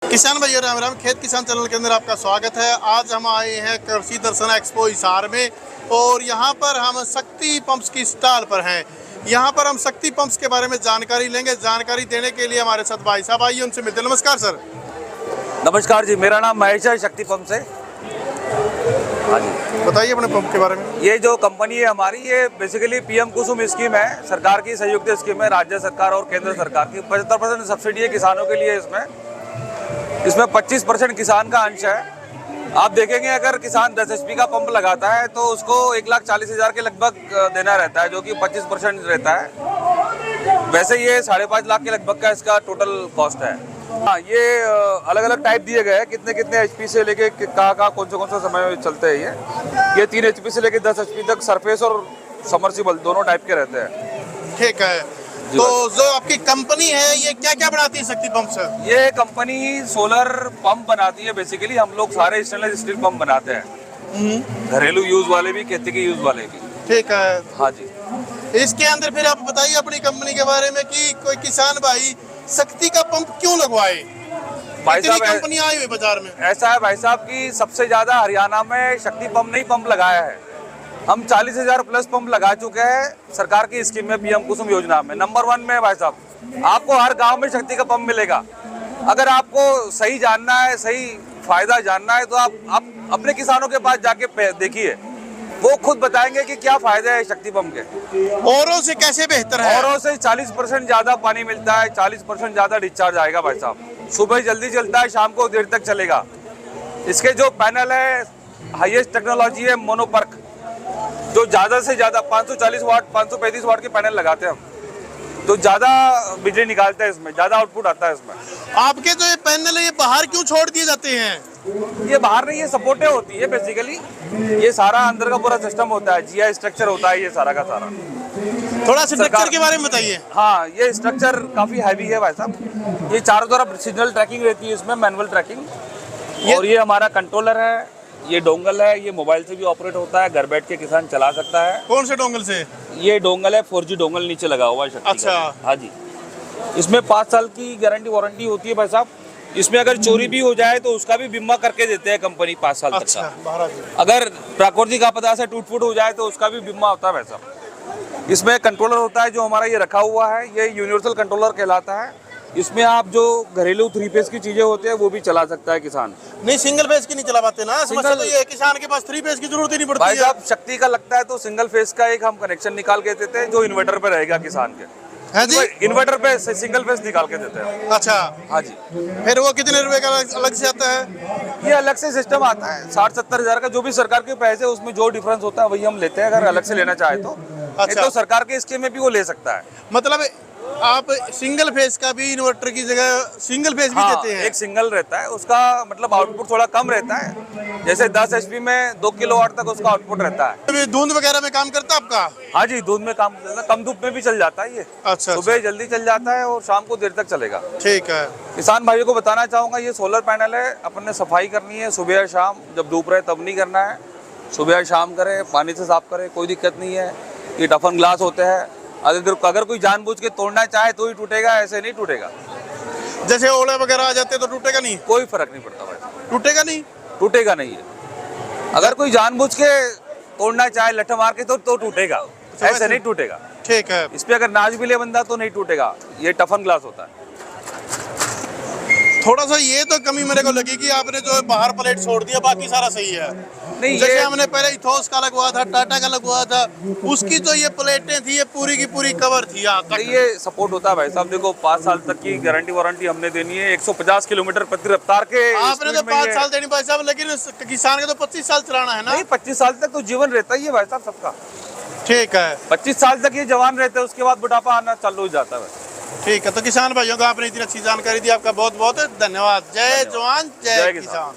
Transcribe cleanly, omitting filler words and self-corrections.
किसान भाइयों राम राम। खेत किसान चैनल के अंदर आपका स्वागत है। आज हम आए हैं कृषि दर्शन एक्सपो हिसार में और यहाँ पर हम शक्ति पंप्स की स्टॉल पर हैं। यहाँ पर हम शक्ति पंप्स के बारे में जानकारी लेंगे। जानकारी देने के लिए हमारे साथ भाई साहब आइए, उनसे मिलते हैं। नमस्कार सर। नमस्कार जी, मेरा नाम महेश है, शक्ति पंप से। हाँ जी, बताइए अपने पंप के बारे में। ये जो कंपनी है हमारी, ये बेसिकली पीएम कुसुम स्कीम है, सरकार की संयुक्त स्कीम है, राज्य सरकार और केंद्र सरकार की। 75% सब्सिडी है किसानों के लिए। इसमें 25% किसान का अंश है। आप देखेंगे अगर किसान 10 HP का पंप लगाता है तो उसको 1,40,000 के लगभग देना रहता है, जो कि 25% रहता है। वैसे ये 5.5 लाख के लगभग का इसका टोटल कॉस्ट है। हाँ, ये अलग अलग टाइप दिए गए हैं, कितने HP से लेके कहाँ कौन सा समय में चलते हैं। ये 3 HP से लेके 10 HP तक सरफेस और समर्सिबल दोनों टाइप के रहते हैं। ठीक है, तो जो आपकी कंपनी है ये क्या क्या बनाती है शक्ति पंप से? ये कंपनी सोलर पंप बनाती है। बेसिकली हम लोग सारे स्टेनलेस स्टील पंप बनाते हैं, घरेलू यूज वाले भी, खेती के यूज वाले भी। ठीक है। हाँ जी। इसके अंदर फिर आप बताइए अपनी कंपनी के बारे में कि कोई किसान भाई शक्ति का पंप क्यों लगवाए? भाई साहब, कंपनी आई हुई बाजार में। ऐसा है भाई साहब कि सबसे ज्यादा हरियाणा में शक्ति पंप नहीं पंप लगाया है। हम 40,000 प्लस पंप लगा चुके हैं सरकार की स्कीम में, पीएम कुसुम योजना में। नंबर 1 में भाई साहब, आपको हर गांव में शक्ति का पंप मिलेगा। अगर आपको सही जानना है, सही फायदा जानना है, तो आप अपने किसानों के पास जाके देखिए, वो खुद बताएंगे कि क्या फायदे है शक्ति पंप के। औरों से कैसे बेहतर है? औरों से 40% ज्यादा पानी मिलता है, 40% ज्यादा डिस्चार्ज आएगा भाई साहब। सुबह जल्दी चलता है, शाम को देर तक चलेगा। इसके जो पैनल है, हाईएस्ट टेक्नोलॉजी है मोनोपर्क, जो ज्यादा से ज्यादा 540 वाट 535 वाट के पैनल लगाते हैं हम, तो ज्यादा बिजली निकालते हैं इसमें, ज्यादा आउटपुट आता है इसमें। आपके जो ये पैनल है ये बाहर क्यों छोड़ दिए जाते हैं? ये बाहर नहीं, ये सपोर्टें होती है बेसिकली। ये सारा अंदर का पूरा सिस्टम होता है, जीआई स्ट्रक्चर होता है ये सारा का सारा। थोड़ा स्ट्रक्चर के बारे में बताइए। हाँ, ये स्ट्रक्चर काफी हैवी है भाई साहब। ये चारों तरफ सिग्नल ट्रैकिंग रहती है इसमें, मैनुअल ट्रैकिंग। और ये हमारा कंट्रोलर है, ये डोंगल है, ये मोबाइल से भी ऑपरेट होता है, घर बैठ के किसान चला सकता है। कौन से डोंगल से? ये डोंगल है, 4G डोंगल नीचे लगा हुआ है शक्ति। अच्छा। हाँ जी। इसमें 5 साल की गारंटी वारंटी होती है भाई साहब। इसमें अगर चोरी भी हो जाए तो उसका भी बीमा करके देते हैं कंपनी 5 साल तक का। अगर प्राकृतिक आपदा से टूट फूट हो जाए तो उसका भी बीमा होता है भाई साहब। इसमें कंट्रोलर होता है जो हमारा ये रखा हुआ है, ये यूनिवर्सल कंट्रोलर कहलाता है। इसमें आप जो घरेलू 3 फेज की चीजें होती है वो भी चला सकता है किसान। नहीं, सिंगल फेज की नहीं चला पाते ना। समस्या तो ये है, किसान के पास 3 फेज की जरूरत ही नहीं पड़ती भाई है। साहब, शक्ति का लगता है तो सिंगल फेज का एक हम कनेक्शन निकाल के देते हैं, जो इन्वर्टर पे रहेगा किसान के। है जी? इन्वर्टर पे सिंगल फेज निकाल के देते हैं। अच्छा। हाँ जी। फिर वो कितने रुपए का अलग से आता है? ये अलग से सिस्टम आता है, 60-70 हजार का। जो भी सरकार के पैसे उसमें जो डिफरेंस होता है वही हम लेते हैं, अगर अलग से लेना चाहे तो। अच्छा। तो सरकार के स्कीम में भी वो ले सकता है। मतलब आप सिंगल फेज का भी इन्वर्टर की जगह सिंगल फेज भी देते हैं? एक सिंगल रहता है, उसका मतलब आउटपुट थोड़ा कम रहता है। जैसे 10 HP में 2 किलोवाट तक उसका आउटपुट रहता है। दूध वगैरह में काम करता है आपका? हाँ जी, दूध में काम करता है, कम धूप में भी चल जाता है ये। अच्छा। सुबह जल्दी चल जाता है और शाम को देर तक चलेगा। ठीक है। किसान भाइयों को बताना चाहूंगा, ये सोलर पैनल है, अपन ने सफाई करनी है सुबह या शाम, जब धूप रहे तब नहीं करना है। सुबह या शाम करें, पानी से साफ करें, कोई दिक्कत नहीं है। ये टफन ग्लास होते हैं, अगर कोई जानबूझ के तोड़ना चाहे तो ही टूटेगा, ऐसे नहीं टूटेगा। जैसे ओले वगैरह आ जाते तो टूटेगा नहीं? कोई फर्क नहीं पड़ता भाई। टूटेगा नहीं? टूटेगा नहीं है। अगर कोई जानबूझ के तोड़ना चाहे लठ मार के तो टूटेगा, ऐसे नहीं टूटेगा। ठीक है। इस पे अगर नाच भी ले बंदा तो नहीं टूटेगा। ये टफन ग्लास होता है। थोड़ा सा ये तो कमी मेरे को लगी कि आपने जो बाहर प्लेट छोड़ दिया, बाकी सारा सही है। नहीं, जैसे ये हमने पहले इथोस का लगवाया था, टाटा का लगवाया था, उसकी तो ये प्लेटें थी, ये पूरी की पूरी कवर थी यहाँ तक। ये सपोर्ट होता है भाई साहब। देखो, 5 साल तक की गारंटी वारंटी हमने देनी है, 150 किलोमीटर प्रति रफ्तार के। आपने तो 5 साल देनी भाई साहब, लेकिन किसान के तो 25 साल चलाना है ना? नहीं, 25 साल तक तो जीवन रहता ही है भाई साहब सबका। ठीक है। 25 साल तक ये जवान रहते हैं, उसके बाद बुढ़ापा आना चालू हो जाता है। ठीक है, तो किसान भाइयों को आपने इतनी अच्छी जानकारी दी, आपका बहुत बहुत धन्यवाद। जय जवान जय किसान।